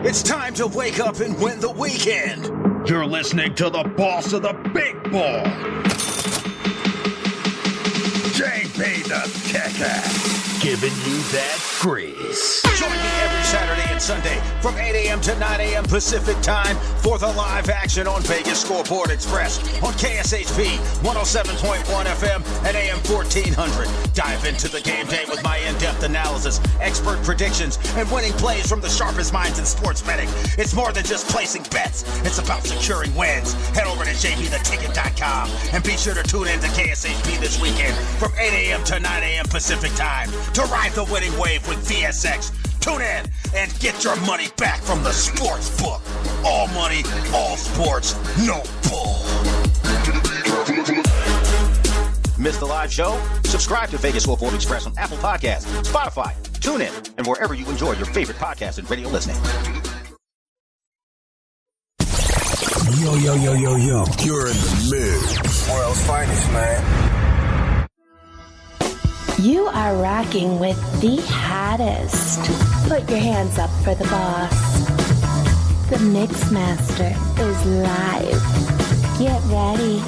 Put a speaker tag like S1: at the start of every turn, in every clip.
S1: It's time to wake up and win the weekend.
S2: You're listening to the boss of the big ball, JB the Ticket, giving you that grease.
S1: Join me every Saturday and Sunday from 8 a.m. to 9 a.m. Pacific time for the live action on Vegas Scoreboard Express on KSHP 107.1 FM and AM 1400. Dive into the game day with my in-depth analysis, expert predictions, and winning plays from the sharpest minds in sports betting. It's more than just placing bets. It's about securing wins. Head over to jbtheticket.com and be sure to tune in to KSHP this weekend from 8 a.m. to 9 a.m. Pacific time to ride the winning wave with VSX. Tune in and get your money back from the sports book. All money, all sports, no bull. Missed the live show? Subscribe to Vegas Scoreboard Express on Apple Podcasts, Spotify, TuneIn, and wherever you enjoy your favorite podcast and radio listening.
S3: Yo. You're in the mix.
S4: World's finest, man.
S5: You are rocking with the hottest. Put your hands up for the boss. The Mix Master is live. Get ready.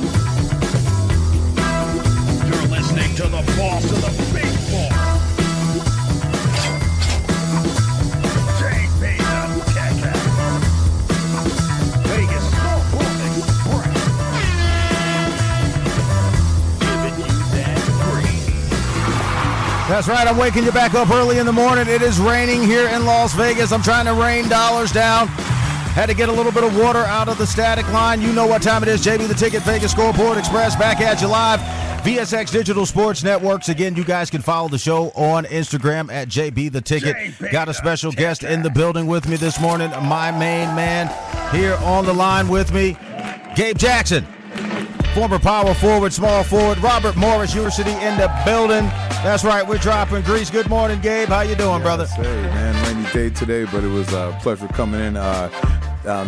S2: You're listening to the boss of the big ball, JB the Ticket, Vegas Scoreboard Express, giving you that grease.
S6: That's right. I'm waking you back up early in the morning. It is raining here in Las Vegas. I'm trying to rain dollars down. Had to get a little bit of water out of the static line. You know what time it is. JB the Ticket, Vegas Scoreboard Express, back at you live. VSX Digital Sports Networks. Again, you guys can follow the show on Instagram at JB the Ticket. Got a special guest in the building with me this morning. My main man here on the line with me, Gabe Jackson. Former power forward, small forward, Robert Morris University in the building. That's right, we're dropping grease. Good morning, Gabe. How you doing, brother?
S7: Hey, man, rainy day today, but it was a pleasure coming in.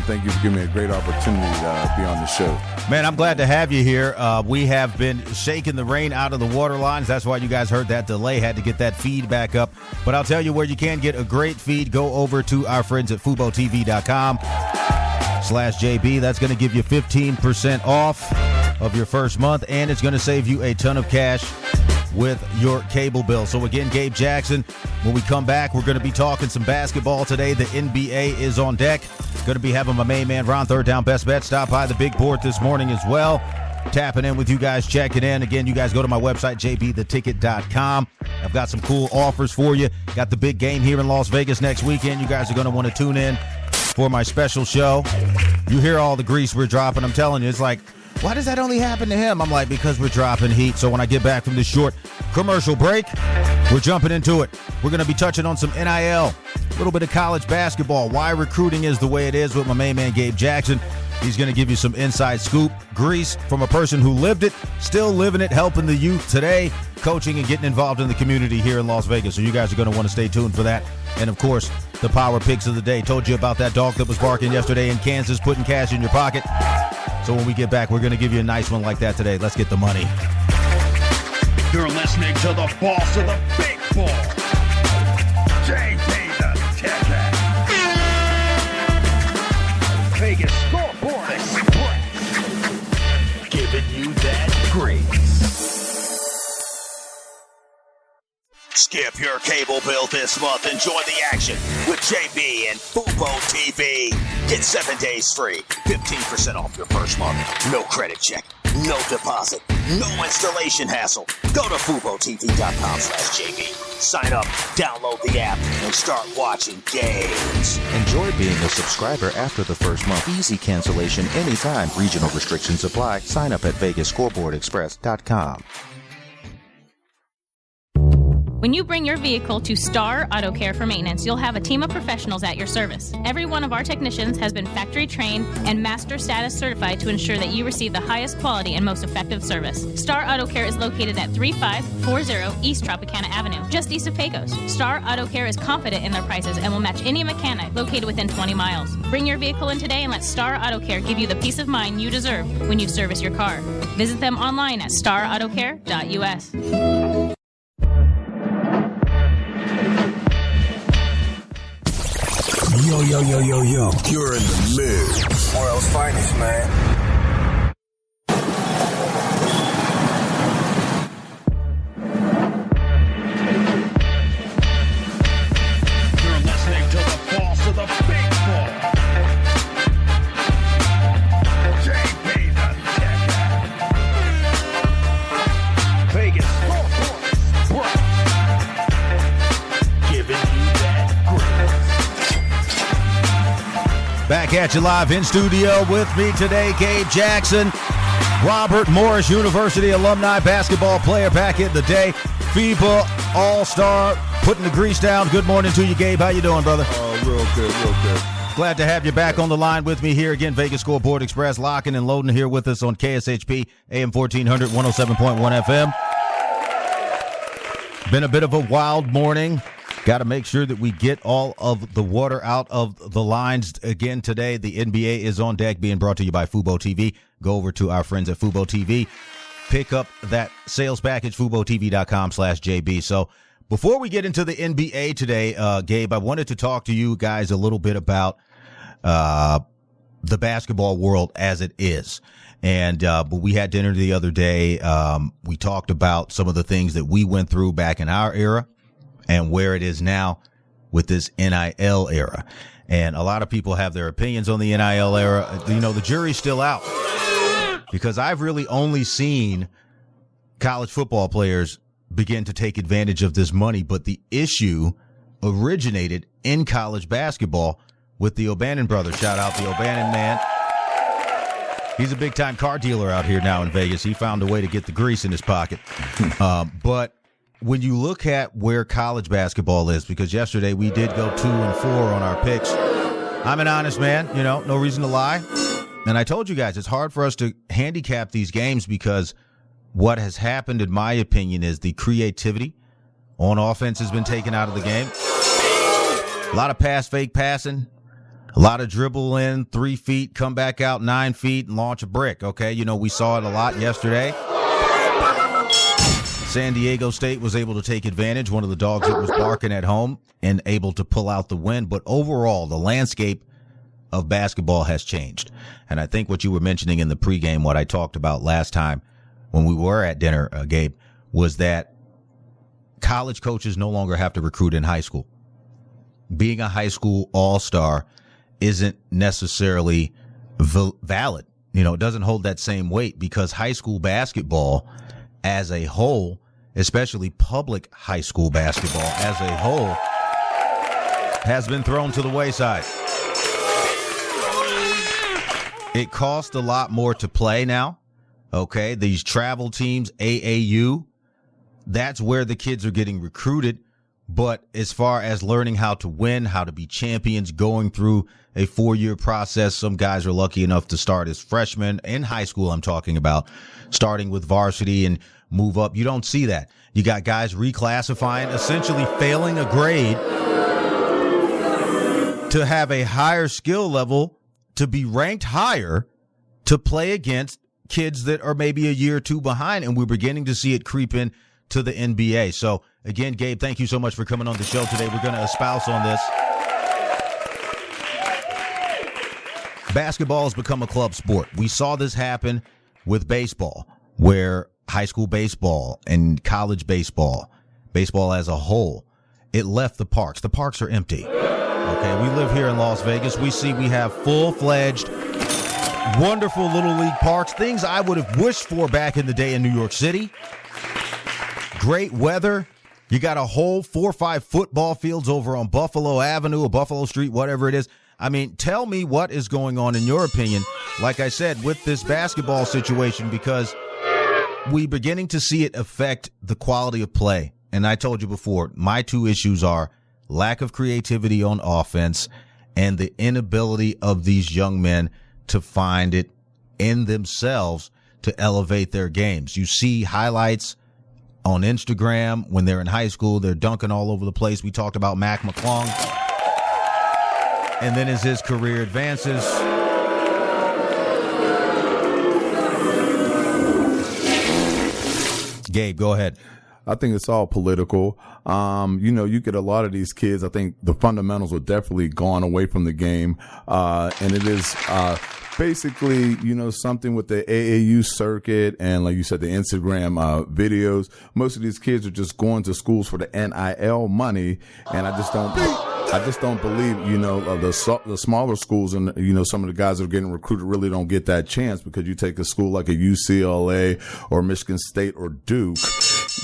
S7: Thank you for giving me a great opportunity to be on the show.
S6: Man, I'm glad to have you here. We have been shaking the rain out of the water lines. That's why you guys heard that delay. Had to get that feed back up. But I'll tell you where you can get a great feed. Go over to our friends at FuboTV.com/JB. That's going to give you 15% off of your first month, and it's going to save you a ton of cash with your cable bill. So again, Gabe Jackson, when we come back, we're going to be talking some basketball today. The NBA is on deck. Going to be having my main man, Ron Third Down Best Bet, stop by the big board this morning as well. Tapping in with you guys, checking in. Again, you guys go to my website, jbtheticket.com. I've got some cool offers for you. Got the big game here in Las Vegas next weekend. You guys are going to want to tune in for my special show. You hear all the grease we're dropping. I'm telling you, it's like, why does that only happen to him? I'm like, because we're dropping heat. So when I get back from this short commercial break, we're jumping into it. We're going to be touching on some NIL, a little bit of college basketball, why recruiting is the way it is with my main man, Gabe Jackson. He's going to give you some inside scoop, grease from a person who lived it, still living it, helping the youth today, coaching and getting involved in the community here in Las Vegas. So you guys are going to want to stay tuned for that. And, of course, the power picks of the day. Told you about that dog that was barking yesterday in Kansas, putting cash in your pocket. So when we get back, we're going to give you a nice one like that today. Let's get the money.
S2: You're listening to the boss of the big ball, JB the Ticket, Vegas Scoreboard Express, giving you that grease.
S1: Skip your cable bill this month and join the action with JB and Fubo TV. Get 7 days free, 15% off your first month. No credit check, no deposit, no installation hassle. Go to FuboTV.com/JB. Sign up, download the app, and start watching games.
S8: Enjoy being a subscriber after the first month. Easy cancellation anytime. Regional restrictions apply. Sign up at VegasScoreboardExpress.com.
S9: When you bring your vehicle to Star Auto Care for maintenance, you'll have a team of professionals at your service. Every one of our technicians has been factory trained and master status certified to ensure that you receive the highest quality and most effective service. Star Auto Care is located at 3540 East Tropicana Avenue, just east of Pecos. Star Auto Care is confident in their prices and will match any mechanic located within 20 miles. Bring your vehicle in today and let Star Auto Care give you the peace of mind you deserve when you service your car. Visit them online at starautocare.us.
S3: Yo. You're in the mix.
S4: World's finest, man.
S2: You're listening to the boss of the big ball. JB the Tech. Vegas Sports Bro. Giving you that grip.
S6: Back at you live in studio with me today, Gabe Jackson, Robert Morris University alumni basketball player back in the day, FIBA All-Star, putting the grease down. Good morning to you, Gabe. How you doing, brother?
S7: Real good.
S6: Glad to have you back on the line with me here again. Vegas Scoreboard Express locking and loading here with us on KSHP, AM 1400, 107.1 FM. Been a bit of a wild morning. Got to make sure that we get all of the water out of the lines again today. The NBA is on deck, being brought to you by Fubo TV. Go over to our friends at Fubo TV. Pick up that sales package, FuboTV.com/JB. So before we get into the NBA today, Gabe, I wanted to talk to you guys a little bit about the basketball world as it is. And but we had dinner the other day. We talked about some of the things that we went through back in our era and where it is now with this NIL era. And a lot of people have their opinions on the NIL era. You know, the jury's still out because I've really only seen college football players begin to take advantage of this money. But the issue originated in college basketball with the O'Bannon brothers. Shout out the O'Bannon man. He's a big-time car dealer out here now in Vegas. He found a way to get the grease in his pocket. But when you look at where college basketball is, because yesterday we did go 2-4 on our picks. I'm an honest man, you know, no reason to lie. And I told you guys, it's hard for us to handicap these games because what has happened, in my opinion, is the creativity on offense has been taken out of the game. A lot of pass fake passing, a lot of dribble in 3 feet, come back out 9 feet and launch a brick. Okay, you know, we saw it a lot yesterday. San Diego State was able to take advantage, one of the dogs that was barking at home, and able to pull out the win. But overall, the landscape of basketball has changed. And I think what you were mentioning in the pregame, what I talked about last time when we were at dinner, Gabe, was that college coaches no longer have to recruit in high school. Being a high school all-star isn't necessarily valid. You know, it doesn't hold that same weight because high school basketball as a whole, especially public high school basketball as a whole, has been thrown to the wayside. It costs a lot more to play now. Okay, these travel teams, AAU, that's where the kids are getting recruited. But as far as learning how to win, how to be champions, going through a 4-year process, some guys are lucky enough to start as freshmen in high school. I'm talking about starting with varsity and move up. You don't see that. You got guys reclassifying, essentially failing a grade to have a higher skill level, to be ranked higher, to play against kids that are maybe a year or two behind. And we're beginning to see it creep in to the NBA. So again, Gabe, thank you so much for coming on the show today. We're going to espouse on this. Basketball has become a club sport. We saw this happen with baseball, where high school baseball and college baseball as a whole, it left the parks. The parks are empty. Okay, we live here in Las Vegas. We have full-fledged, wonderful little league parks, things I would have wished for back in the day in New York City. Great weather. You got a whole 4 or 5 football fields over on Buffalo Avenue or Buffalo Street, whatever it is. I mean, tell me what is going on in your opinion, like I said, with this basketball situation, because we're beginning to see it affect the quality of play. And I told you before, my 2 issues are lack of creativity on offense and the inability of these young men to find it in themselves to elevate their games. You see highlights on Instagram when they're in high school, they're dunking all over the place. We talked about Mac McClung. And then as his career advances, Gabe, go ahead.
S7: I think it's all political. You get a lot of these kids. I think the fundamentals are definitely gone away from the game. And it is, basically, something with the AAU circuit and, like you said, the Instagram videos. Most of these kids are just going to schools for the NIL money, and I just don't believe, the smaller schools and, some of the guys that are getting recruited really don't get that chance, because you take a school like a UCLA or Michigan State or Duke.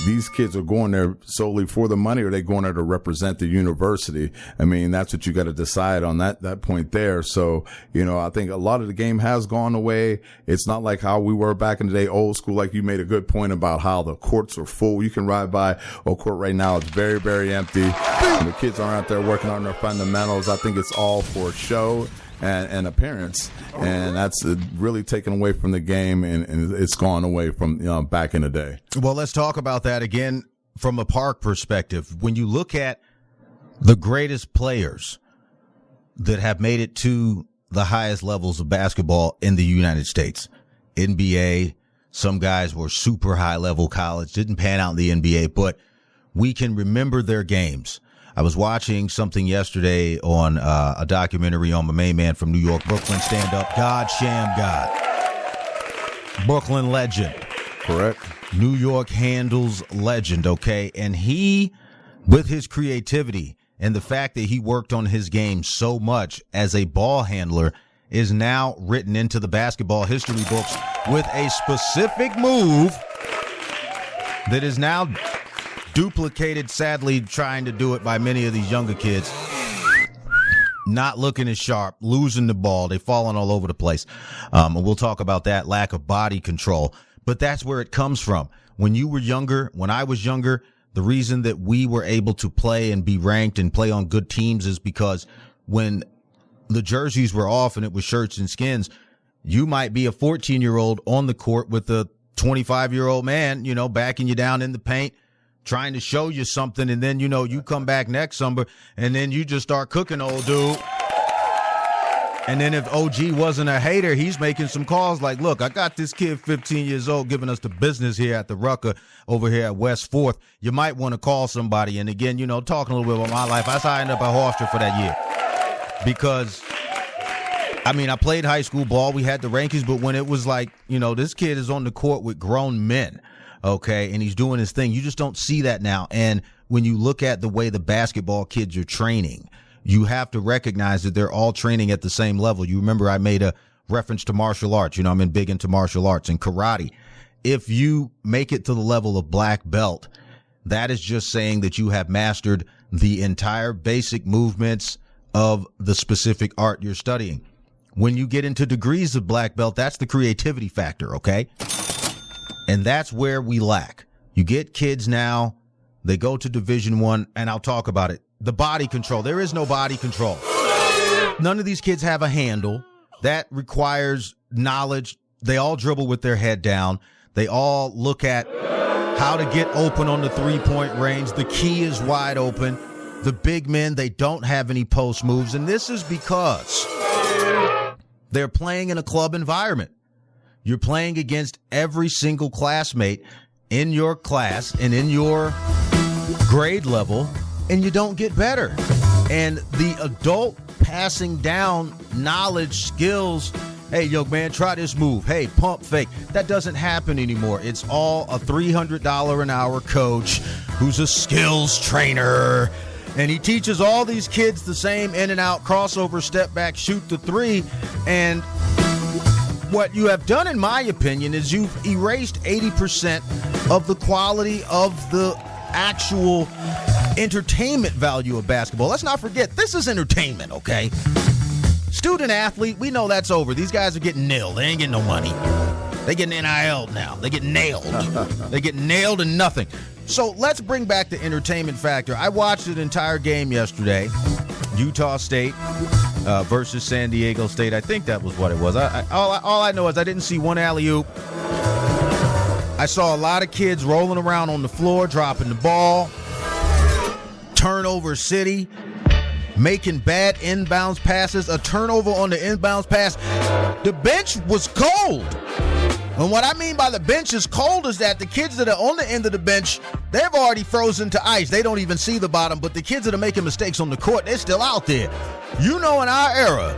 S7: These kids are going there solely for the money, or are they going there to represent the university? I mean, that's what you got to decide on that point there. So, I think a lot of the game has gone away. It's not like how we were back in the day, old school. Like you made a good point about how the courts are full. You can ride by a court right now. It's very, very empty. And the kids aren't out there working on their fundamentals. I think it's all for show and appearance, and that's really taken away from the game, and it's gone away from back in the day.
S6: Well, let's talk about that again from a Park perspective. When you look at the greatest players that have made it to the highest levels of basketball in the United States, NBA, some guys were super high level college, didn't pan out in the NBA, but we can remember their games. I was watching something yesterday on a documentary on my main man from New York, Brooklyn stand-up, God Sham God. Brooklyn legend.
S7: Correct.
S6: New York handles legend, okay? And he, with his creativity and the fact that he worked on his game so much as a ball handler, is now written into the basketball history books with a specific move that is now duplicated, sadly, trying to do it by many of these younger kids. Not looking as sharp, losing the ball. They're falling all over the place. And we'll talk about that lack of body control. But that's where it comes from. When you were younger, when I was younger, the reason that we were able to play and be ranked and play on good teams is because when the jerseys were off and it was shirts and skins, you might be a 14-year-old on the court with a 25-year-old man, backing you down in the paint, trying to show you something, and then, you come back next summer, and then you just start cooking, old dude. And then if OG wasn't a hater, he's making some calls like, look, I got this kid 15 years old giving us the business here at the Rucker over here at West 4th. You might want to call somebody. And again, talking a little bit about my life, I signed up at Hofstra for that year. Because, I played high school ball. We had the rankings, but when it was like, this kid is on the court with grown men, okay, and he's doing his thing. You just don't see that now. And when you look at the way the basketball kids are training, you have to recognize that they're all training at the same level. You remember I made a reference to martial arts. I'm big into martial arts and karate. If you make it to the level of black belt, that is just saying that you have mastered the entire basic movements of the specific art you're studying. When you get into degrees of black belt, that's the creativity factor, okay? And that's where we lack. You get kids now, they go to Division I, and I'll talk about it. The body control. There is no body control. None of these kids have a handle. That requires knowledge. They all dribble with their head down. They all look at how to get open on the three-point range. The key is wide open. The big men, they don't have any post moves, and this is because they're playing in a club environment. You're playing against every single classmate in your class and in your grade level, and you don't get better. And the adult passing down knowledge, skills, hey, young man, try this move. Hey, pump fake. That doesn't happen anymore. It's all a $300 an hour coach who's a skills trainer. And he teaches all these kids the same in and out, crossover, step back, shoot the three. And what you have done, in my opinion, is you've erased 80% of the quality of the actual entertainment value of basketball. Let's not forget, this is entertainment, okay? Student athlete, we know that's over. These guys are getting nailed. They ain't getting no money. They getting NIL'd now. They get nailed. They get nailed and nothing. So let's bring back the entertainment factor. I watched an entire game yesterday, Utah State versus San Diego State. I think that was what it was. All I know is I didn't see one alley-oop. I saw a lot of kids rolling around on the floor, dropping the ball, turnover city, making bad inbounds passes, a turnover on the inbounds pass. The bench was cold. And what I mean by the bench is cold is that the kids that are on the end of the bench they've already frozen to ice. They don't even see the bottom, but the kids that are making mistakes on the court, they're still out there. You know, in our era,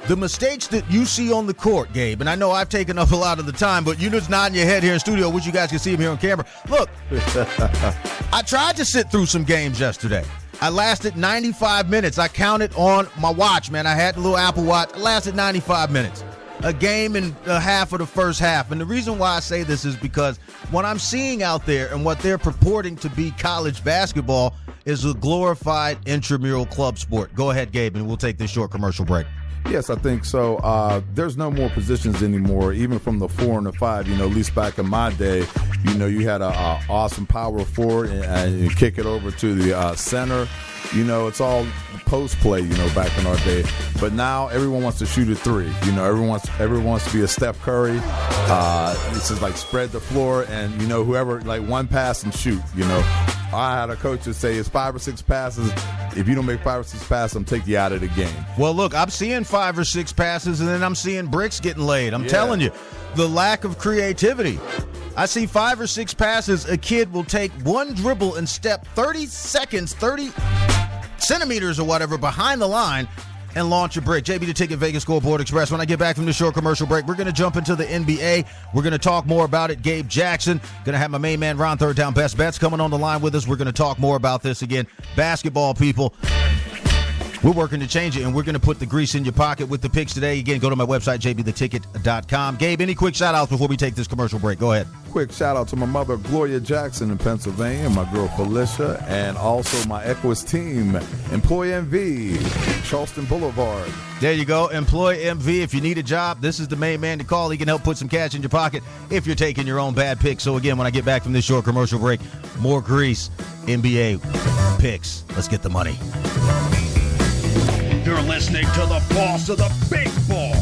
S6: the mistakes that you see on the court, Gabe, and I know I've taken up a lot of the time, but you just nodding your head here in studio. Wish you guys could see him here on camera. Look, I tried to sit through some games yesterday. I lasted 95 minutes. I counted on my watch, man. I had the little Apple Watch. I lasted 95 minutes. A game and a half of the first half. And the reason why I say this is because what I'm seeing out there and what they're purporting to be college basketball is a glorified intramural club sport. Go ahead, Gabe, and we'll take this short commercial break.
S7: Yes, I think so. There's no more positions anymore, even from the 4 and the 5. You know, at least back in my day, you know, you had a awesome power forward and you kick it over to the center. You know, it's all post play, you know, back in our day. But now everyone wants to shoot a 3. You know, everyone wants to be a Steph Curry. It's just like spread the floor and, you know, whoever, like one pass and shoot, you know. I had a coach that say it's 5 or 6 passes. If you don't make 5 or 6 passes, I'm taking you out of the game.
S6: Well, look, I'm seeing 5 or 6 passes, and then I'm seeing bricks getting laid. I'm telling you, the lack of creativity. I see 5 or 6 passes. A kid will take one dribble and step 30 seconds, 30 centimeters or whatever behind the line and launch a brick. JB the Ticket, Vegas Scoreboard Express. When I get back from the short commercial break, we're going to jump into the NBA. We're going to talk more about it. Gabe Jackson. Going to have my main man, Ron Third Down Best Bets, coming on the line with us. We're going to talk more about this again. Basketball, people. We're working to change it, and we're going to put the grease in your pocket with the picks today. Again, go to my website, jbtheticket.com. Gabe, any quick shout-outs before we take this commercial break? Go ahead.
S7: Quick shout-out to my mother, Gloria Jackson in Pennsylvania, my girl, Felicia, and also my Equus team, Employ MV, Charleston Boulevard.
S6: There you go, Employ MV. If you need a job, this is the main man to call. He can help put some cash in your pocket if you're taking your own bad picks. So, again, when I get back from this short commercial break, more grease, NBA picks. Let's get the money.
S2: You're listening to the boss of the big bar.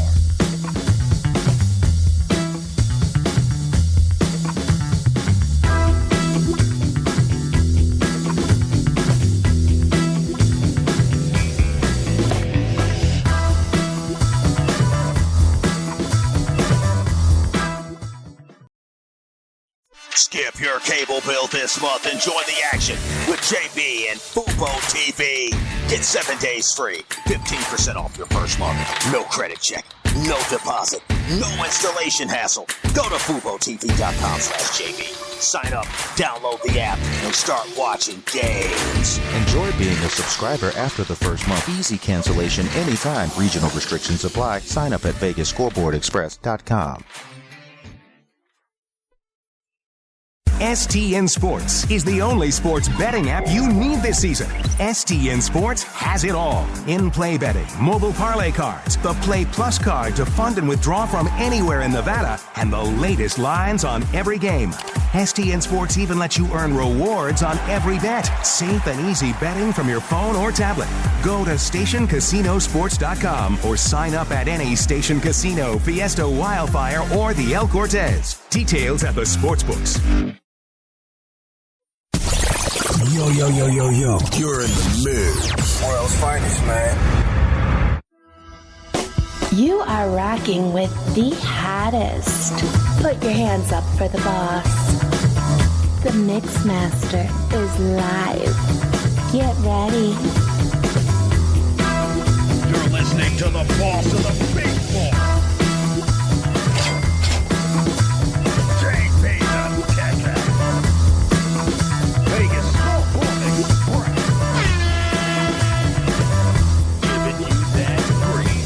S1: Skip your cable bill this month and join the action with JB and Fubo TV. Get 7 days free, 15% off your first month. No credit check, no deposit, no installation hassle. Go to FuboTV.com/JB. Sign up, download the app, and start watching games.
S8: Enjoy being a subscriber after the first month. Easy cancellation anytime. Regional restrictions apply. Sign up at VegasScoreboardExpress.com.
S10: STN Sports is the only sports betting app you need this season. STN Sports has it all. In-play betting, mobile parlay cards, the Play Plus card to fund and withdraw from anywhere in Nevada, and the latest lines on every game. STN Sports even lets you earn rewards on every bet. Safe and easy betting from your phone or tablet. Go to StationCasinoSports.com or sign up at any Station Casino, Fiesta Wildfire, or the El Cortez. Details at the sportsbooks.
S3: Yo. You're in the mix.
S4: World's finest, man.
S5: You are rocking with the hottest. Put your hands up for the boss. The Mix Master is live. Get ready.
S2: You're listening to the boss of the big bar. JB the Ticket. Vegas Scoreboard Express. Giving you that free.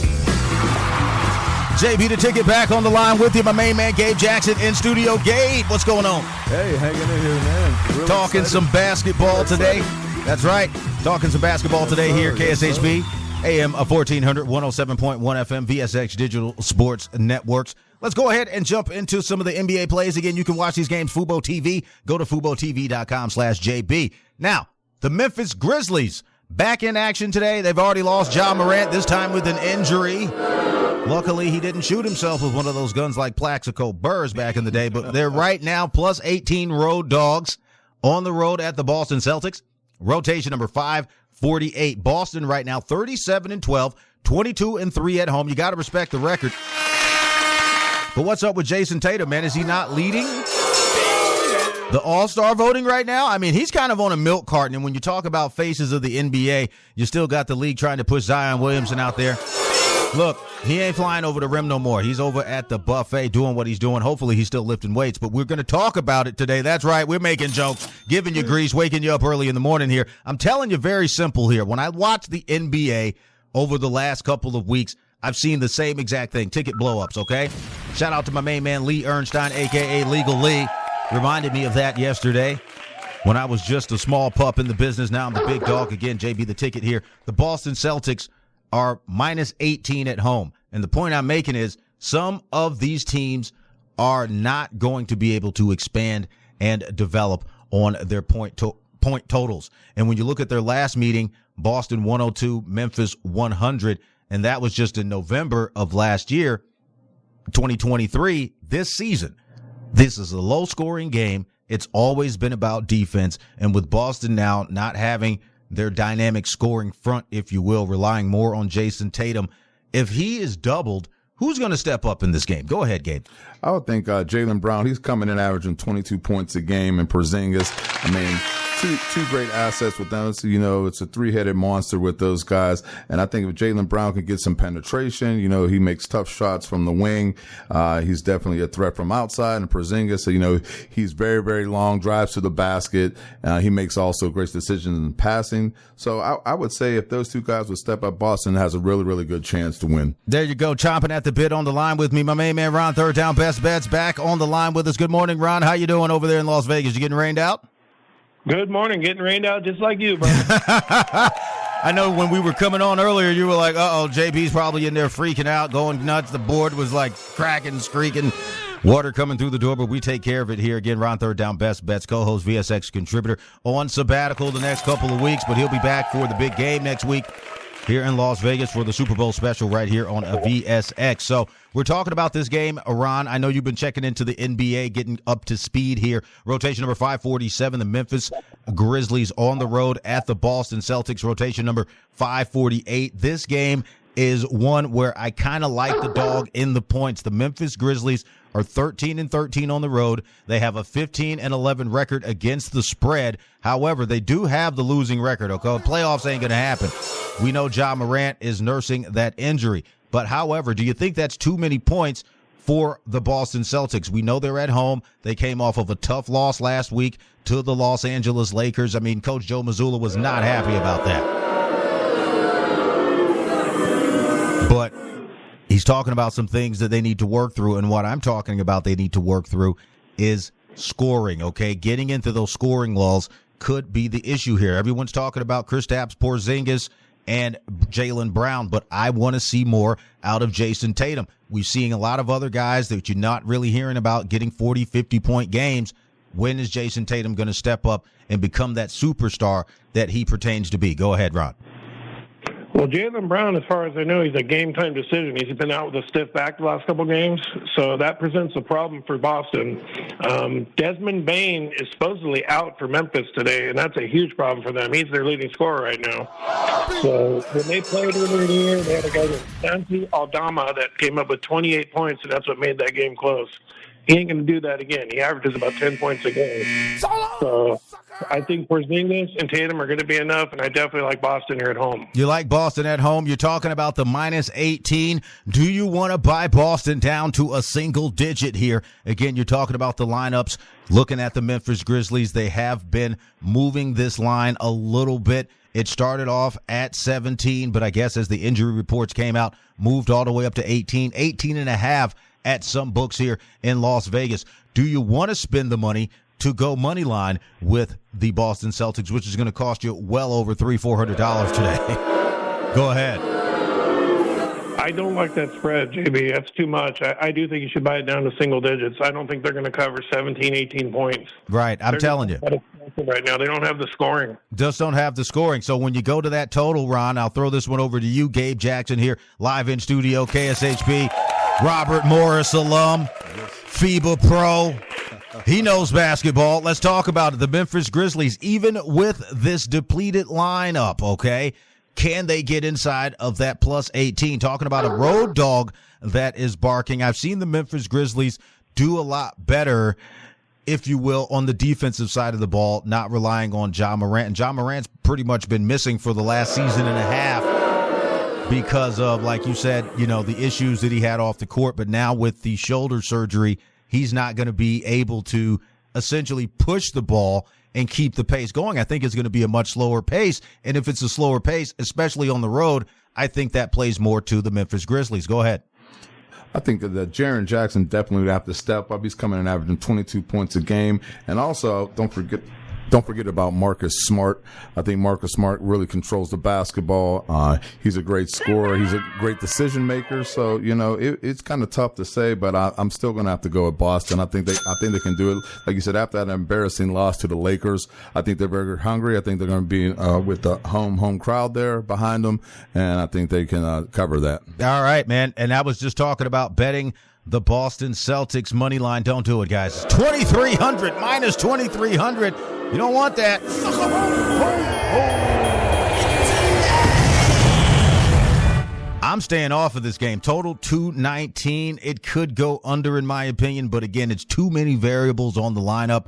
S6: JB the Ticket back on the line with you. My main man, Gabe Jackson, in studio. Gabe, what's going on?
S7: Hey, hanging in here, man. Really
S6: Talking
S7: excited.
S6: some basketball today. That's right. Talking some basketball today here, KSHP, AM 1400, 107.1 FM, VSX Digital Sports Networks. Let's go ahead and jump into some of the NBA plays. Again, you can watch these games, Fubo TV. Go to FuboTV.com/JB. Now, the Memphis Grizzlies back in action today. They've already lost Ja Morant, this time with an injury. Luckily, he didn't shoot himself with one of those guns like Plaxico Burr's back in the day, but they're right now plus 18 road dogs on the road at the Boston Celtics. Rotation number 548. Boston right now 37-12, 22-3 at home. You got to respect the record. But what's up with Jason Tatum, man? Is he not leading? The All-Star voting right now, I mean, he's kind of on a milk carton. And when you talk about faces of the NBA, you still got the league trying to push Zion Williamson out there. Look, he ain't flying over the rim no more. He's over at the buffet doing what he's doing. Hopefully he's still lifting weights, but we're going to talk about it today. That's right. We're making jokes, giving you grease, waking you up early in the morning here. I'm telling you very simple here. When I watch the NBA over the last couple of weeks, I've seen the same exact thing, ticket blow-ups, okay? Shout out to my main man, Lee Ernstein, a.k.a. Legal Lee. Reminded me of that yesterday when I was just a small pup in the business. Now I'm the big dog again. JB, the ticket here. The Boston Celtics are minus 18 at home. And the point I'm making is some of these teams are not going to be able to expand and develop on their point totals. And when you look at their last meeting, Boston 102, Memphis 100, and that was just in November of last year, 2023, this season. This is a low-scoring game. It's always been about defense. And with Boston now not having their dynamic scoring front, if you will, relying more on Jason Tatum. If he is doubled, who's going to step up in this game? Go ahead, Gabe.
S7: I would think Jaylen Brown, he's coming in averaging 22 points a game, and Porzingis, I mean, two great assets with them. So, it's a three-headed monster with those guys. And I think if Jaylen Brown can get some penetration, he makes tough shots from the wing. He's definitely a threat from outside. And Porzingis, he's very, very long, drives to the basket. He makes also great decisions in passing. So I would say if those two guys would step up, Boston has a really, really good chance to win.
S6: There you go, chomping at the bit on the line with me. My main man, Ron, third down, best bets, back on the line with us. Good morning, Ron. How you doing over there in Las Vegas? You getting rained out?
S11: Good morning. Getting rained out just like you, bro.
S6: I know when we were coming on earlier, you were like, uh-oh, JB's probably in there freaking out, going nuts. The board was like cracking, screeking, water coming through the door, but we take care of it here. Again, Ron, third down, best bets, co-host, VSX contributor, on sabbatical the next couple of weeks, but he'll be back for the big game next week here in Las Vegas for the Super Bowl special right here on a VSX. So we're talking about this game, Ron. I know you've been checking into the NBA, getting up to speed here. Rotation number 547, the Memphis Grizzlies on the road at the Boston Celtics. Rotation number 548. This game is one where I kind of like the dog in the points. The Memphis Grizzlies are 13-13 on the road. They have a 15-11 record against the spread. However, they do have the losing record. Okay, playoffs ain't going to happen. We know Ja Morant is nursing that injury. But however, do you think that's too many points for the Boston Celtics? We know they're at home. They came off of a tough loss last week to the Los Angeles Lakers. I mean, Coach Joe Mazzulla was not happy about that. But he's talking about some things that they need to work through, and what I'm talking about they need to work through is scoring, okay? Getting into those scoring lulls could be the issue here. Everyone's talking about Kristaps Porzingis and Jaylen Brown, but I want to see more out of Jason Tatum. We're seeing a lot of other guys that you're not really hearing about getting 40, 50-point games. When is Jason Tatum going to step up and become that superstar that he pertains to be? Go ahead, Ron.
S11: Well, Jaylen Brown, as far as I know, he's a game-time decision. He's been out with a stiff back the last couple games, so that presents a problem for Boston. Desmond Bane is supposedly out for Memphis today, and that's a huge problem for them. He's their leading scorer right now. So when they played earlier in the year, they had a guy named Santi Aldama that came up with 28 points, and that's what made that game close. He ain't going to do that again. He averages about 10 points a game. So I think Porzingis and Tatum are going to be enough, and I definitely like Boston here at home.
S6: You like Boston at home. You're talking about the minus 18. Do you want to buy Boston down to a single digit here? Again, you're talking about the lineups. Looking at the Memphis Grizzlies, they have been moving this line a little bit. It started off at 17, but I guess as the injury reports came out, moved all the way up to 18, 18.5 at some books here in Las Vegas. Do you want to spend the money to go money line with the Boston Celtics, which is going to cost you well over $300-400 today? Go ahead.
S11: I don't like that spread, JB. That's too much. I do think you should buy it down to single digits. I don't think they're going to cover 17, 18 points.
S6: Right, I'm telling you.
S11: Right now, they don't have the scoring.
S6: Just don't have the scoring. So when you go to that total, Ron, I'll throw this one over to you, Gabe Jackson here, live in studio, KSHP. Robert Morris alum, FIBA pro. He knows basketball. Let's talk about it. The Memphis Grizzlies, even with this depleted lineup, okay, can they get inside of that plus 18? Talking about a road dog that is barking. I've seen the Memphis Grizzlies do a lot better if you will, on the defensive side of the ball, not relying on Ja Morant. And Ja Morant's pretty much been missing for the last season and a half because of, like you said, the issues that he had off the court. But now with the shoulder surgery, he's not going to be able to essentially push the ball and keep the pace going. I think it's going to be a much slower pace. And if it's a slower pace, especially on the road, I think that plays more to the Memphis Grizzlies. Go ahead.
S7: I think that Jaren Jackson definitely would have to step up. He's coming in averaging 22 points a game. And also, don't forget about Marcus Smart. I think Marcus Smart really controls the basketball. He's a great scorer. He's a great decision maker. So, it's kind of tough to say, but I'm still going to have to go with Boston. I think they can do it. Like you said, after that embarrassing loss to the Lakers, I think they're very hungry. I think they're going to be with the home crowd there behind them, and I think they can cover that. All
S6: right, man. And I was just talking about betting the Boston Celtics money line. Don't do it, guys. It's 2,300 minus 2,300. You don't want that. I'm staying off of this game. Total 219. It could go under, in my opinion, but again, it's too many variables on the lineup.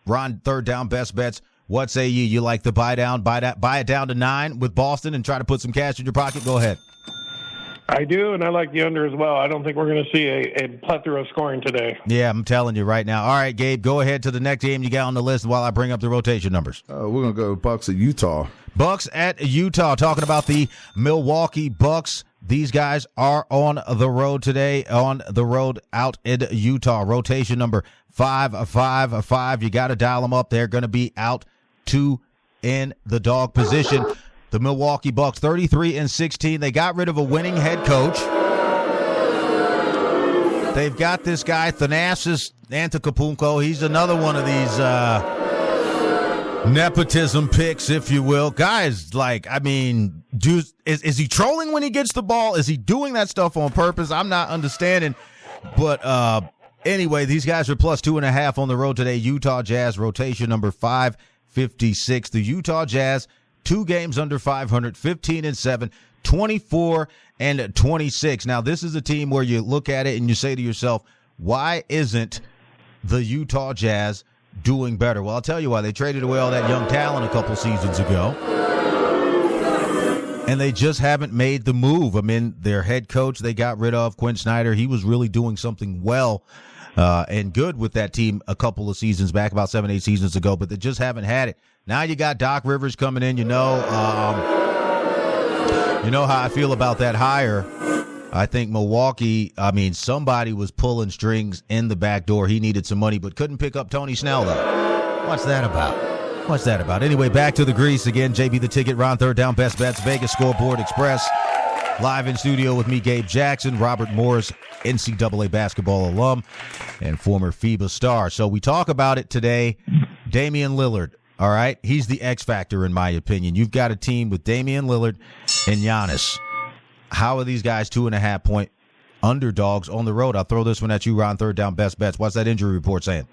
S6: Ron, third down, best bets. What say you? You like the buy it down to 9 with Boston and try to put some cash in your pocket? Go ahead.
S11: I do, and I like the under as well. I don't think we're going to see a plethora of scoring today.
S6: Yeah, I'm telling you right now. All right, Gabe, go ahead to the next game you got on the list while I bring up the rotation numbers.
S7: We're going to go Bucks at Utah.
S6: Bucks at Utah, talking about the Milwaukee Bucks. These guys are on the road today, on the road out in Utah. Rotation number 555. You got to dial them up. They're going to be out 2 in the dog position. The Milwaukee Bucks, 33-16. They got rid of a winning head coach. They've got this guy, Thanasis Antetokounmpo. He's another one of these nepotism picks, if you will. Guys, is he trolling when he gets the ball? Is he doing that stuff on purpose? I'm not understanding. But anyway, these guys are plus 2.5 on the road today. Utah Jazz, rotation number 556. The Utah Jazz, 2 games under 500, 15-7, 24-26. Now, this is a team where you look at it and you say to yourself, why isn't the Utah Jazz doing better? Well, I'll tell you why. They traded away all that young talent a couple seasons ago, and they just haven't made the move. I mean, their head coach they got rid of, Quinn Snyder, he was really doing something well and good with that team a couple of seasons back, about 7-8 seasons ago, but they just haven't had it. Now you got Doc Rivers coming in. You know how I feel about that hire. I think Milwaukee, somebody was pulling strings in the back door. He needed some money, but couldn't pick up Tony Snell, though. What's that about? Anyway, back to the grease again. JB the Ticket, Ron Third Down, Best Bets, Vegas Scoreboard Express. Live in studio with me, Gabe Jackson, Robert Morris, NCAA basketball alum, and former FIBA star. So we talk about it today. Damian Lillard. All right, he's the X factor in my opinion. You've got a team with Damian Lillard and Giannis. How are these guys 2.5-point underdogs on the road? I'll throw this one at you, Ron. Third down, best bets. What's that injury report saying?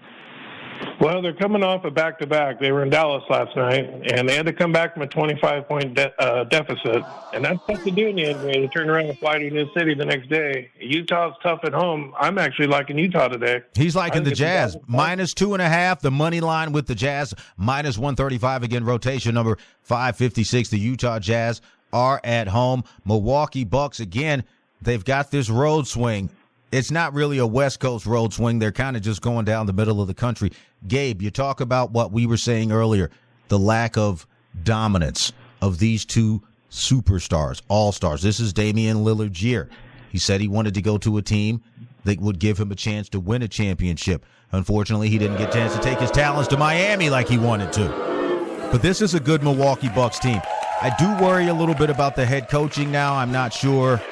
S11: Well, they're coming off a back-to-back. They were in Dallas last night, and they had to come back from a 25-point deficit. And that's tough to do in the NBA, to turn around and fly to New City the next day. Utah's tough at home. I'm actually liking Utah today.
S6: He's liking the Jazz. Minus 2.5, the money line with the Jazz. Minus 135, again, rotation number 556. The Utah Jazz are at home. Milwaukee Bucks, again, they've got this road swing. It's not really a West Coast road swing. They're kind of just going down the middle of the country. Gabe, you talk about what we were saying earlier, the lack of dominance of these two superstars, all-stars. This is Damian Lillard's year. He said he wanted to go to a team that would give him a chance to win a championship. Unfortunately, he didn't get a chance to take his talents to Miami like he wanted to. But this is a good Milwaukee Bucks team. I do worry a little bit about the head coaching now. I'm not sure.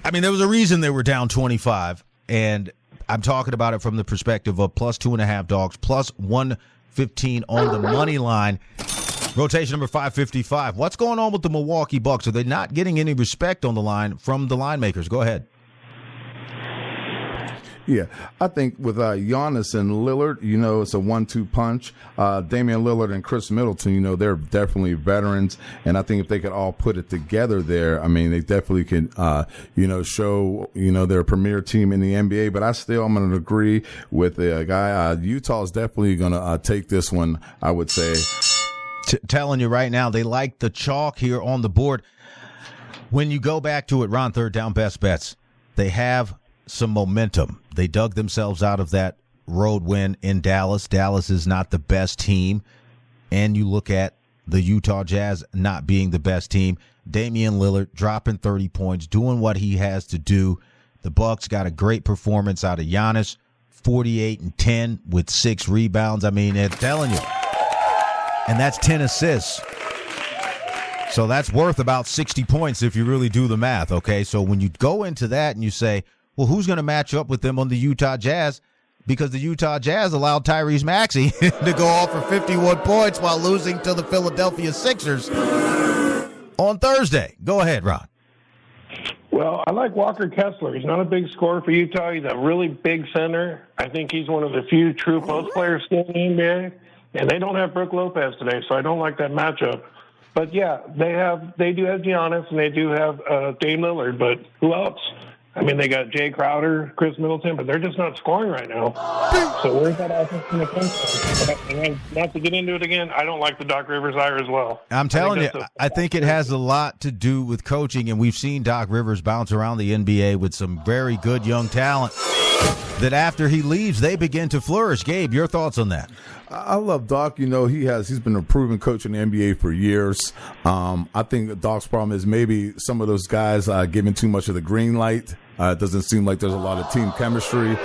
S6: There was a reason they were down 25, and I'm talking about it from the perspective of plus 2.5 dogs, plus 115 on the money line. Rotation number 555. What's going on with the Milwaukee Bucks? Are they not getting any respect on the line from the line makers? Go ahead.
S7: Yeah, I think with Giannis and Lillard, it's a 1-2 punch. Damian Lillard and Chris Middleton, they're definitely veterans, and I think if they could all put it together there, I mean, they definitely can, show, their premier team in the NBA. But I'm going to agree with the guy. Utah is definitely going to take this one, I would say.
S6: Telling you right now, they like the chalk here on the board. When you go back to it, Ron, third down, best bets, they have some momentum. They dug themselves out of that road win in Dallas. Dallas is not the best team. And you look at the Utah Jazz not being the best team. Damian Lillard dropping 30 points, doing what he has to do. The Bucks got a great performance out of Giannis, 48 and 10 with 6 rebounds. I mean, they're telling you. And that's 10 assists. So that's worth about 60 points if you really do the math, okay? So when you go into that and you say, well, who's going to match up with them on the Utah Jazz? Because the Utah Jazz allowed Tyrese Maxey to go off for 51 points while losing to the Philadelphia Sixers on Thursday. Go ahead, Ron.
S11: Well, I like Walker Kessler. He's not a big scorer for Utah. He's a really big center. I think he's one of the few true post players still in the NBA. And they don't have Brook Lopez today, so I don't like that matchup. But, yeah, they do have Giannis, and they do have Dame Lillard, but who else? I mean, they got Jay Crowder, Chris Middleton, but they're just not scoring right now. So where's that offense going to come from? And not to get into it again, I don't like the Doc Rivers hire as well.
S6: I'm telling you, I think it has a lot to do with coaching, and we've seen Doc Rivers bounce around the NBA with some very good young talent that after he leaves, they begin to flourish. Gabe, your thoughts on that?
S7: I love Doc. He's been a proven coach in the NBA for years. I think Doc's problem is maybe some of those guys giving too much of the green light. It doesn't seem like there's a lot of team chemistry.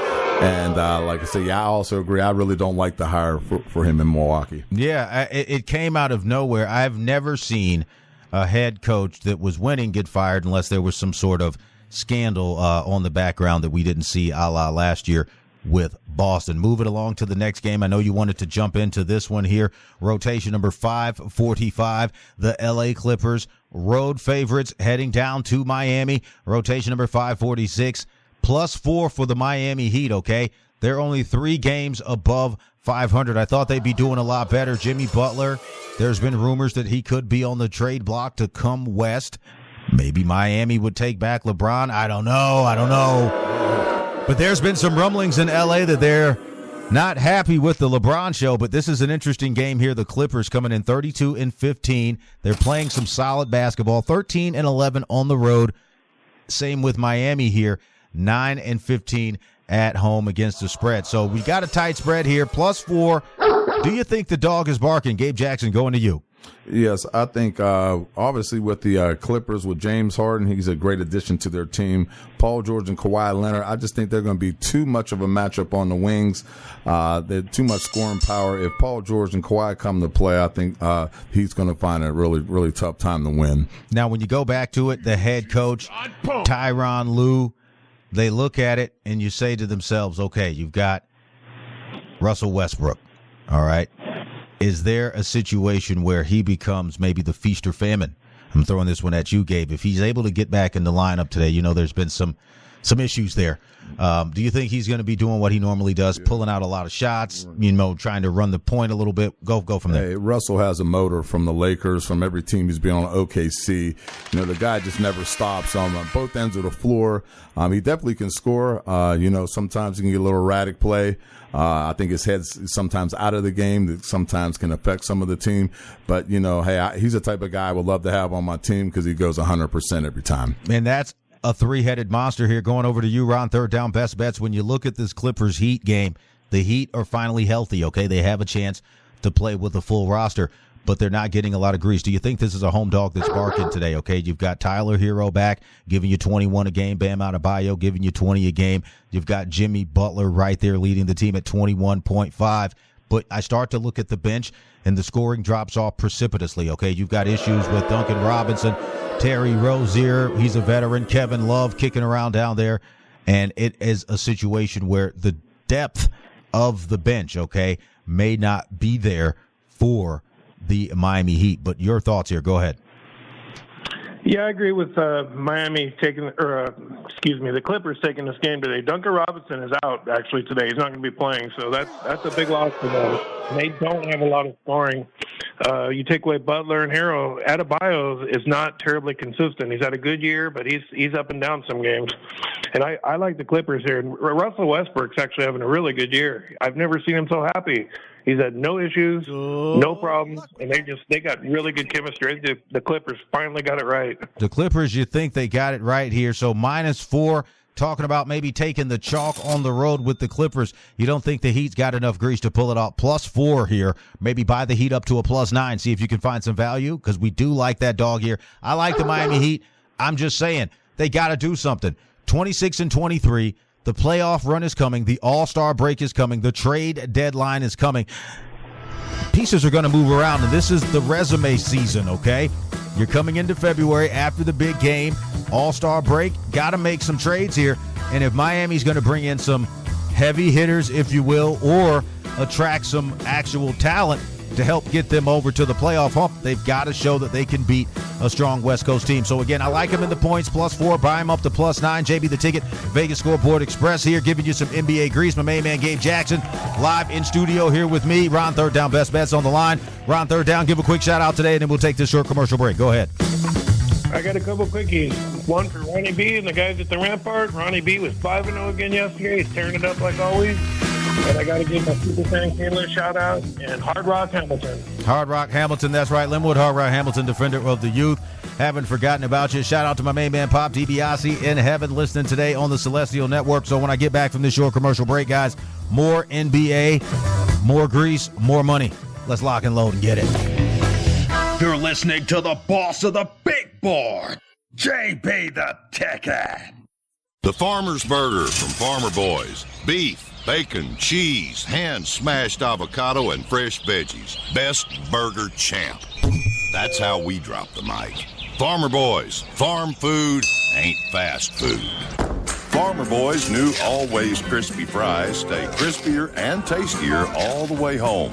S7: And like I said, I also agree. I really don't like the hire for him in Milwaukee.
S6: Yeah, it came out of nowhere. I've never seen a head coach that was winning get fired unless there was some sort of scandal on the background that we didn't see a la last year with Boston. Moving along to the next game. I know you wanted to jump into this one here. Rotation number 545, the LA Clippers, road favorites heading down to Miami. Rotation number 546, +4 for the Miami Heat, okay? They're only 3 games above 500. I thought they'd be doing a lot better. Jimmy Butler, there's been rumors that he could be on the trade block to come west. Maybe Miami would take back LeBron. I don't know. But there's been some rumblings in L.A. that they're not happy with the LeBron show, but this is an interesting game here. The Clippers coming in 32 and 15. They're playing some solid basketball, 13 and 11 on the road. Same with Miami here, 9 and 15 at home against the spread. So we got a tight spread here, +4. Do you think the dog is barking? Gabe Jackson, going to you.
S7: Yes, I think obviously with the Clippers, with James Harden, he's a great addition to their team. Paul George and Kawhi Leonard, I just think they're going to be too much of a matchup on the wings. They're too much scoring power. If Paul George and Kawhi come to play, I think he's going to find a really, really tough time to win.
S6: Now, when you go back to it, the head coach, Tyronn Lue, they look at it and you say to themselves, okay, you've got Russell Westbrook, all right? Is there a situation where he becomes maybe the feast or famine? I'm throwing this one at you, Gabe. If he's able to get back in the lineup today, there's been some issues there. Do you think he's going to be doing what he normally does, pulling out a lot of shots, trying to run the point a little bit? Go from there.
S7: Hey, Russell has a motor from the Lakers, from every team he's been on, OKC. The guy just never stops on both ends of the floor. He definitely can score. Sometimes he can get a little erratic play. I think his head's sometimes out of the game that sometimes can affect some of the team. But, he's the type of guy I would love to have on my team because he goes 100% every time.
S6: And that's a 3-headed monster here. Going over to you, Ron, third down, best bets. When you look at this Clippers Heat game, the Heat are finally healthy, okay? They have a chance to play with a full roster, but they're not getting a lot of grease. Do you think this is a home dog that's barking today, okay? You've got Tyler Hero back, giving you 21 a game. Bam Adebayo giving you 20 a game. You've got Jimmy Butler right there leading the team at 21.5. But I start to look at the bench, and the scoring drops off precipitously, okay? You've got issues with Duncan Robinson, Terry Rozier, he's a veteran, Kevin Love kicking around down there, and it is a situation where the depth of the bench, okay, may not be there for the Miami Heat. But your thoughts here, go ahead.
S11: Yeah, I agree with Miami the Clippers taking this game today. Duncan Robinson is out actually today. He's not going to be playing, so that's a big loss for them. And they don't have a lot of scoring. You take away Butler and Harrell. Adebayo is not terribly consistent. He's had a good year, but he's up and down some games. And I like the Clippers here. And Russell Westbrook's actually having a really good year. I've never seen him so happy. He's had no issues, no problems, and they got really good chemistry. The Clippers finally got it right.
S6: The Clippers, you think they got it right here. So -4, talking about maybe taking the chalk on the road with the Clippers. You don't think the Heat's got enough grease to pull it out. +4 here. Maybe buy the Heat up to a +9. See if you can find some value, because we do like that dog here. I like the Miami Heat. I'm just saying, they got to do something. 26-23. The playoff run is coming. The All-Star break is coming. The trade deadline is coming. Pieces are going to move around, and this is the resume season, okay? You're coming into February after the big game, All-Star break. Got to make some trades here. And if Miami's going to bring in some heavy hitters, if you will, or attract some actual talent to help get them over to the playoff hump, they've got to show that they can beat a strong West Coast team. So, again, I like them in the points, +4. Buy them up to +9. JB the Ticket, Vegas Scoreboard Express here, giving you some NBA grease. My main man, Gabe Jackson, live in studio here with me. Ron Third Down, Best Bets on the line. Ron Third Down, give a quick shout-out today, and then we'll take this short commercial break. Go ahead.
S11: I got a couple quickies. One for Ronnie B and the guys at the Rampart. Ronnie B was 5-0 again yesterday. He's tearing it up like always. And I got to give my Super Fan Taylor a shout-out, and Hard Rock Hamilton.
S6: Hard Rock Hamilton, that's right. Linwood Hard Rock Hamilton, defender of the youth. Haven't forgotten about you. Shout out to my main man, Pop DiBiase, in heaven, listening today on the Celestial Network. So when I get back from this short commercial break, guys, more NBA, more grease, more money. Let's lock and load and get it.
S2: You're listening to the boss of the big board, JB the Ticket.
S12: The Farmer's Burger from Farmer Boys. Beef, bacon, cheese, hand-smashed avocado, and fresh veggies. Best burger champ. That's how we drop the mic. Farmer Boys. Farm food ain't fast food. Farmer Boys' new always crispy fries stay crispier and tastier all the way home.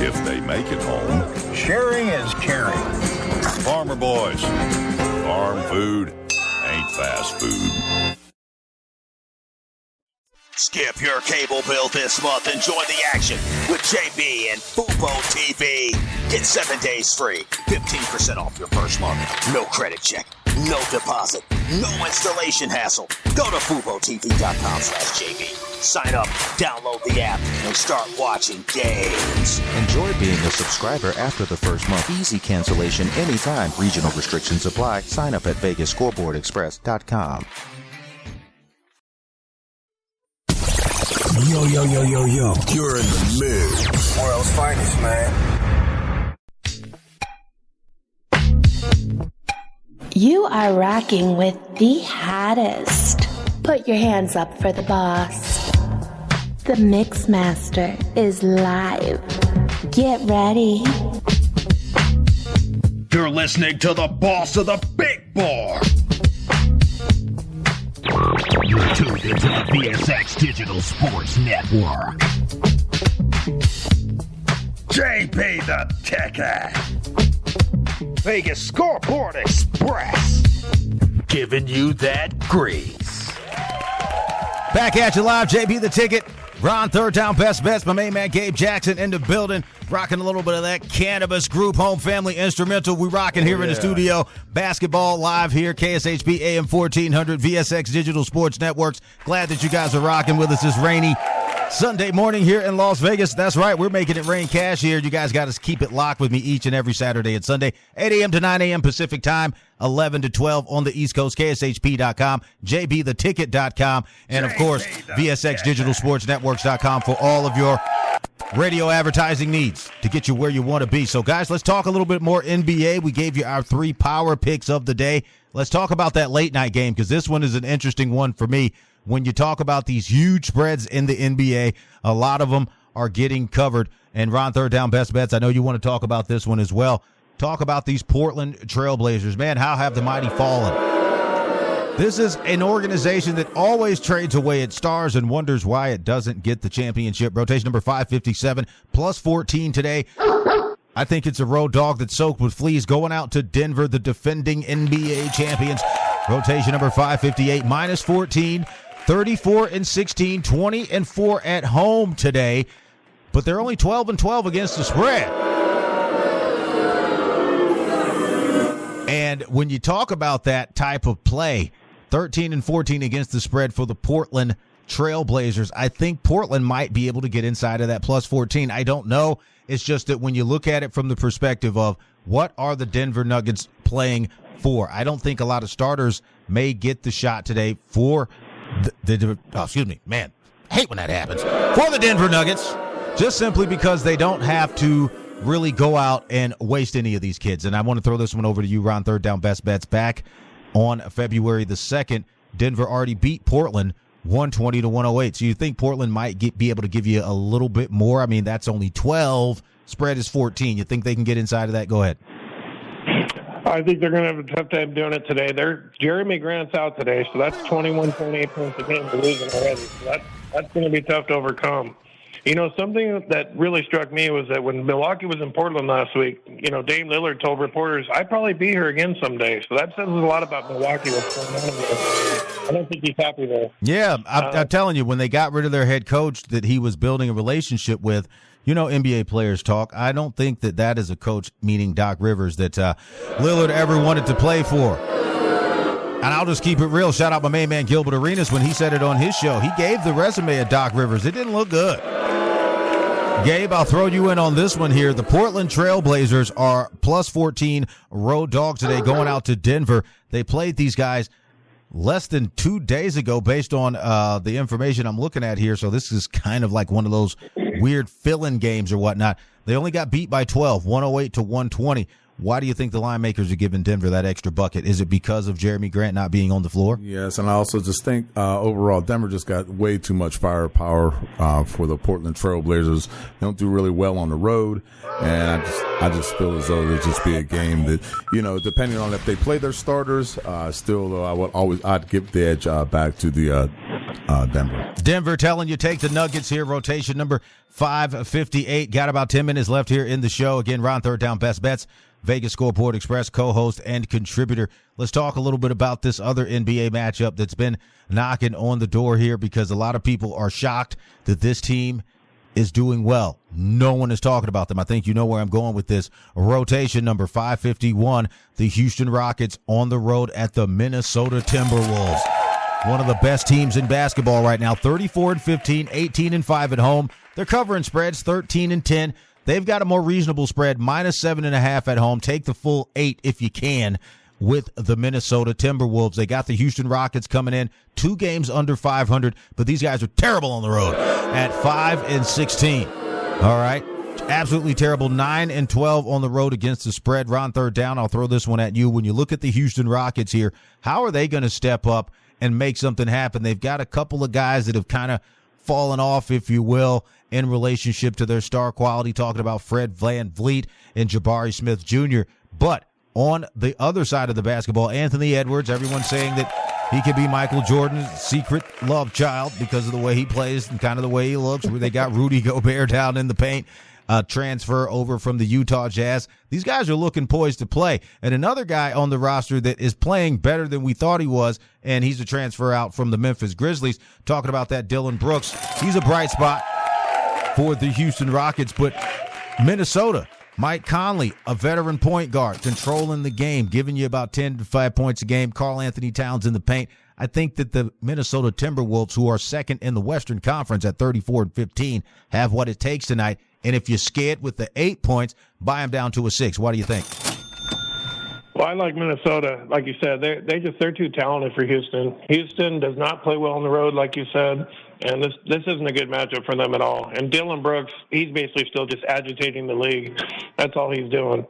S12: If they make it home.
S1: Sharing is caring.
S12: Farmer Boys. Farm food ain't fast food.
S1: Skip your cable bill this month and join the action with JB and Fubo TV. Get 7 days free, 15% off your first month. No credit check, no deposit, no installation hassle. Go to FuboTV.com/JB. Sign up, download the app, and start watching games.
S8: Enjoy being a subscriber after the first month. Easy cancellation anytime. Regional restrictions apply. Sign up at VegasScoreboardExpress.com.
S3: Yo, yo, yo, yo, yo. You're in the mix.
S4: World's finest, man.
S5: You are rocking with the hottest. Put your hands up for the boss. The Mix Master is live. Get ready.
S2: You're listening to the boss of the big board. You're tuned into the VSX Digital Sports Network. JB the Ticket. Vegas Scoreboard Express. Giving you that grease.
S6: Back at you live, JB the Ticket. Ron Third Down, Best Bets. My main man, Gabe Jackson, in the building. Rocking a little bit of that Cannabis Group Home Family Instrumental. We rocking here in the studio. Basketball live here, KSHP AM 1400, VSX Digital Sports Networks. Glad that you guys are rocking with us this rainy Sunday morning here in Las Vegas. That's right, we're making it rain cash here. You guys got to keep it locked with me each and every Saturday and Sunday, 8 a.m. to 9 a.m. Pacific time, 11 to 12 on the East Coast, KSHP.com, JBTheTicket.com, and of course, VSXDigitalSportsNetworks.com for all of your radio advertising needs to get you where you want to be. So, guys, let's talk a little bit more NBA. We gave you our 3 power picks of the day. Let's talk about that late night game, because this one is an interesting one for me. When you talk about these huge spreads in the NBA, a lot of them are getting covered. And Ron Third Down, Best Bets, I know you want to talk about this one as well. Talk about these Portland Trailblazers. Man, how have the mighty fallen? This is an organization that always trades away its stars and wonders why it doesn't get the championship. Rotation number 557, plus 14 today. I think it's a road dog that's soaked with fleas going out to Denver, the defending NBA champions. Rotation number 558, minus 14, 34-16, 20-4 at home today. But they're only 12-12 against the spread. And when you talk about that type of play, 13-14 against the spread for the Portland Trailblazers, I think Portland might be able to get inside of that plus 14. I don't know. It's just that when you look at it from the perspective of what are the Denver Nuggets playing for, I don't think a lot of starters may get the shot today for hate when that happens, for the Denver Nuggets, just simply because they don't have to really go out and waste any of these kids. And I want to throw this one over to you, Ron, third down best bets. Back on February the 2nd, Denver already beat Portland 120-108. So you think Portland might be able to give you a little bit more? I mean, that's only 12. Spread is 14. You think they can get inside of that? Go ahead.
S11: I think they're going to have a tough time doing it today. Jeremy Grant's out today, so that's 21, 28 points a game they're losing already. So that's going to be tough to overcome. You know, something that really struck me was that when Milwaukee was in Portland last week, you know, Dame Lillard told reporters, I'd probably be here again someday. So that says a lot about Milwaukee, what's going on there. I don't think he's happy there.
S6: Yeah, I'm telling you, when they got rid of their head coach that he was building a relationship with, you know, NBA players talk. I don't think that is a coach, meaning Doc Rivers, that Lillard ever wanted to play for. And I'll just keep it real. Shout out my main man, Gilbert Arenas, when he said it on his show. He gave the resume of Doc Rivers. It didn't look good. Gabe, I'll throw you in on this one here. The Portland Trailblazers are plus 14 road dogs today going out to Denver. They played these guys less than 2 days ago based on the information I'm looking at here. So this is kind of like one of those weird fill-in games or whatnot. They only got beat by 12, 108-120. Why do you think the line makers are giving Denver that extra bucket? Is it because of Jeremy Grant not being on the floor?
S7: Yes, and I also just think overall Denver just got way too much firepower for the Portland Trailblazers. They don't do really well on the road, and I just feel as though there'll just be a game that, you know, depending on if they play their starters, still though I'd give the edge back to the Denver.
S6: Denver telling you take the Nuggets here. Rotation number 558. Got about 10 minutes left here in the show. Again, Ron, third down best bets. Vegas Scoreboard Express co-host and contributor. Let's talk a little bit about this other NBA matchup that's been knocking on the door here, because a lot of people are shocked that this team is doing well. No one is talking about them. I think you know where I'm going with this. Rotation number 551, the Houston Rockets on the road at the Minnesota Timberwolves. One of the best teams in basketball right now, 34-15, 18-5 at home. They're covering spreads, 13-10. They've got a more reasonable spread, minus 7.5 at home. Take the full 8 if you can with the Minnesota Timberwolves. They got the Houston Rockets coming in 2 games under 500, but these guys are terrible on the road at 5-16. All right. Absolutely terrible. 9-12 on the road against the spread. Ron, third down. I'll throw this one at you. When you look at the Houston Rockets here, how are they going to step up and make something happen? They've got a couple of guys that have kind of fallen off, if you will, in relationship to their star quality, talking about Fred VanVleet and Jabari Smith Jr. But on the other side of the basketball, Anthony Edwards, everyone's saying that he could be Michael Jordan's secret love child because of the way he plays and kind of the way he looks. They got Rudy Gobert down in the paint, transfer over from the Utah Jazz. These guys are looking poised to play. And another guy on the roster that is playing better than we thought he was, and he's a transfer out from the Memphis Grizzlies, talking about that Dylan Brooks. He's a bright spot for the Houston Rockets. But Minnesota, Mike Conley, a veteran point guard, controlling the game, giving you about 10 to 5 points a game. Karl Anthony Towns in the paint. I think that the Minnesota Timberwolves, who are second in the Western Conference at 34-15, have what it takes tonight. And if you skid with the 8 points, buy them down to a 6. What do you think?
S11: Well, I like Minnesota. Like you said, they're too talented for Houston. Houston does not play well on the road, like you said, and this isn't a good matchup for them at all. And Dylan Brooks, he's basically still just agitating the league. That's all he's doing.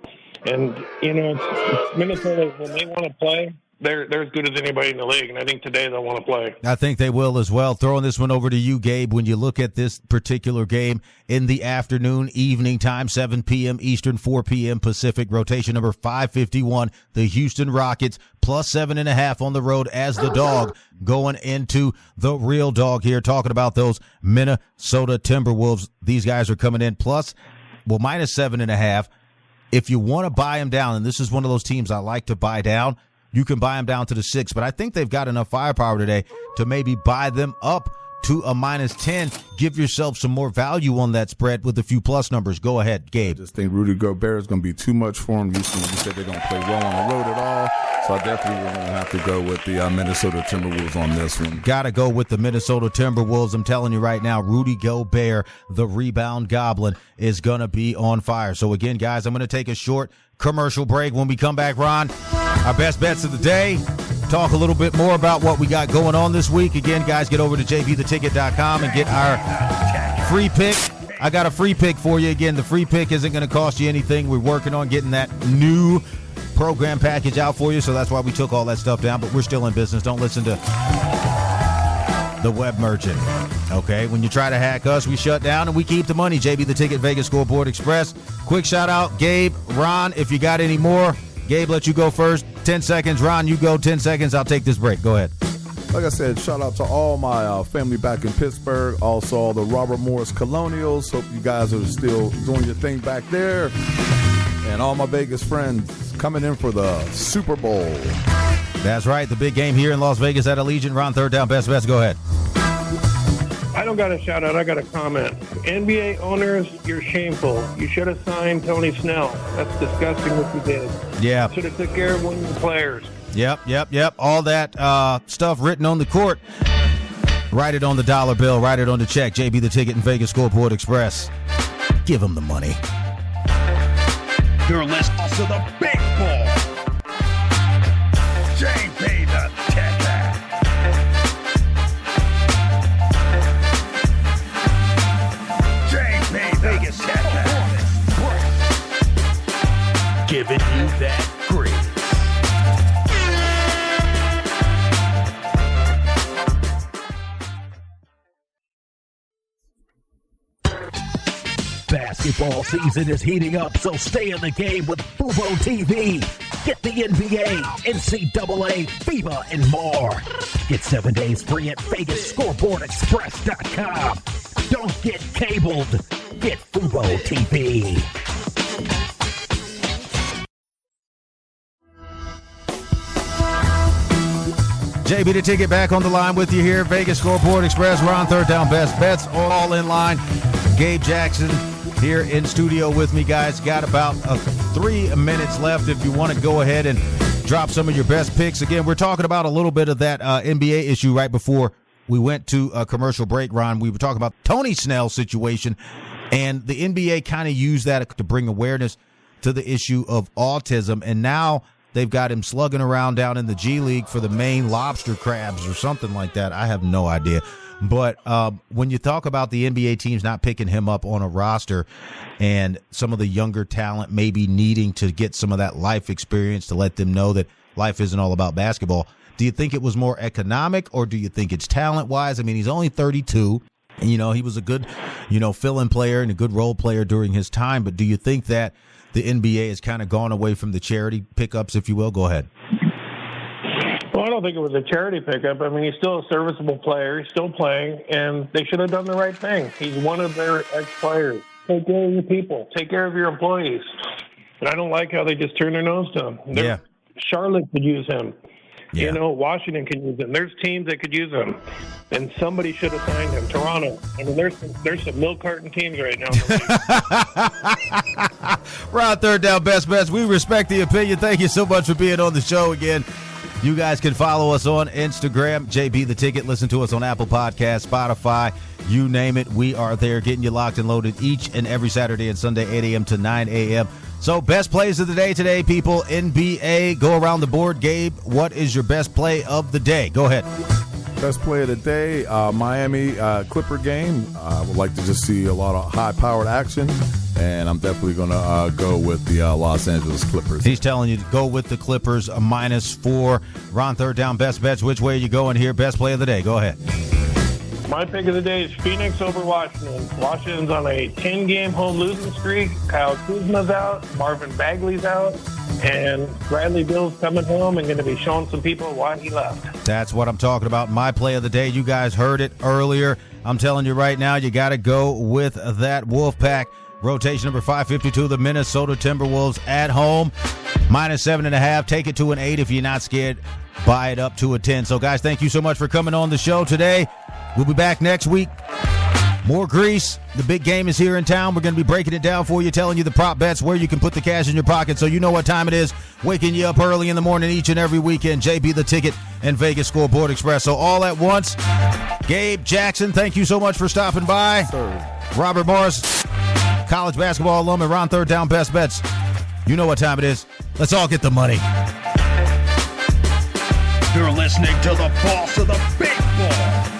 S11: And, you know, it's Minnesota, when they want to play, they're as good as anybody in the league, and I think today they'll want to play.
S6: I think they will as well. Throwing this one over to you, Gabe. When you look at this particular game in the afternoon, evening time, 7 p.m. Eastern, 4 p.m. Pacific, rotation number 551, the Houston Rockets, plus 7.5 on the road as the dog, going into the real dog here, talking about those Minnesota Timberwolves. These guys are coming in minus 7.5. if you want to buy them down, and this is one of those teams I like to buy down, you can buy them down to the 6. But I think they've got enough firepower today to maybe buy them up to a -10. Give yourself some more value on that spread with a few plus numbers. Go ahead, Gabe.
S7: I just think Rudy Gobert is going to be too much for him. You said they're going to play well on the road at all. So I definitely going to have to go with the Minnesota Timberwolves on this one.
S6: Got to go with the Minnesota Timberwolves. I'm telling you right now, Rudy Gobert, the rebound goblin, is going to be on fire. So again, guys, I'm going to take a short commercial break. When we come back, Ron, our best bets of the day. Talk a little bit more about what we got going on this week. Again, guys, get over to jbtheticket.com and get our free pick. I got a free pick for you. Again, the free pick isn't going to cost you anything. We're working on getting that new program package out for you, so that's why we took all that stuff down, but we're still in business. Don't listen to the web merchant, okay? When you try to hack us, we shut down and we keep the money. JB the Ticket, Vegas Scoreboard Express. Quick shout out, Gabe, Ron, if you got any more. Gabe, let you go first. 10 seconds. Ron, you go 10 seconds. I'll take this break. Go ahead.
S7: Like I said, shout out to all my family back in Pittsburgh. Also, all the Robert Morris Colonials. Hope you guys are still doing your thing back there. And all my Vegas friends coming in for the Super Bowl.
S6: That's right. The big game here in Las Vegas at Allegiant. Ron, third down, best bets. Go ahead.
S11: I don't got a shout out. I got a comment. NBA owners, you're shameful. You should have signed Tony Snell. That's disgusting what you did.
S6: Yeah.
S11: Should have took care of one of the players.
S6: Yep. All that stuff written on the court. Write it on the dollar bill. Write it on the check. JB the Ticket and Vegas Scoreboard Express. Give them the money.
S2: You're listening to the big ball. JB the Ticket. JB Vegas Ticket. Giving you that grease.
S13: Basketball season is heating up, so stay in the game with Fubo TV. Get the NBA, NCAA, FIBA, and more. Get 7 days free at VegasScoreboardExpress.com. Don't get cabled. Get Fubo TV.
S6: JB the Ticket back on the line with you here. Vegas Scoreboard Express. We're on third down, best bets, all in line. Gabe Jackson here in studio with me, guys. Got about 3 minutes left if you want to go ahead and drop some of your best picks. Again, we're talking about a little bit of that NBA issue right before we went to a commercial break, Ron. We were talking about Tony Snell's situation, and the NBA kind of used that to bring awareness to the issue of autism, and now they've got him slugging around down in the G League for the Maine lobster crabs or something like that. I have no idea. But when you talk about the NBA teams not picking him up on a roster and some of the younger talent maybe needing to get some of that life experience to let them know that life isn't all about basketball, do you think it was more economic or do you think it's talent-wise? I mean, he's only 32. And, he was a good, fill-in player and a good role player during his time. But do you think that the NBA has kind of gone away from the charity pickups, if you will? Go ahead.
S11: Well, I don't think it was a charity pickup. I mean, he's still a serviceable player. He's still playing, and they should have done the right thing. He's one of their ex-players. Take care of your people. Take care of your employees. And I don't like how they just turn their nose to him.
S6: Yeah.
S11: Charlotte could use him.
S6: Yeah.
S11: Washington could use him. There's teams that could use him. And somebody should have signed him. Toronto. I mean, there's some milk carton teams right now.
S6: We're on third down, best bets. We respect the opinion. Thank you so much for being on the show again. You guys can follow us on Instagram, JB the Ticket. Listen to us on Apple Podcasts, Spotify, you name it. We are there getting you locked and loaded each and every Saturday and Sunday, 8 a.m. to 9 a.m. So best plays of the day today, people. NBA, go around the board. Gabe, what is your best play of the day? Go ahead.
S7: Best play of the day, Miami Clipper game. I would like to just see a lot of high-powered action, and I'm definitely going to go with the Los Angeles Clippers.
S6: He's telling you to go with the Clippers, a -4. Ron, third down, best bets. Which way are you going here? Best play of the day. Go ahead.
S11: My pick of the day is Phoenix over Washington. Washington's on a 10-game home losing streak. Kyle Kuzma's out. Marvin Bagley's out. And Bradley Beal's coming home and going to be showing some people why he left.
S6: That's what I'm talking about. My play of the day. You guys heard it earlier. I'm telling you right now, you got to go with that Wolfpack. Rotation number 552, the Minnesota Timberwolves at home. -7.5. Take it to an 8 if you're not scared. Buy it up to a 10. So, guys, thank you so much for coming on the show today. We'll be back next week. More Grease. The big game is here in town. We're going to be breaking it down for you, telling you the prop bets, where you can put the cash in your pocket so you know what time it is. Waking you up early in the morning each and every weekend. JB the Ticket and Vegas Scoreboard Express. So all at once. Gabe Jackson, thank you so much for stopping by. Robert Morris, college basketball alum, and Ron Third Down Best Bets. You know what time it is. Let's all get the money.
S2: You're listening to the boss of the big ball,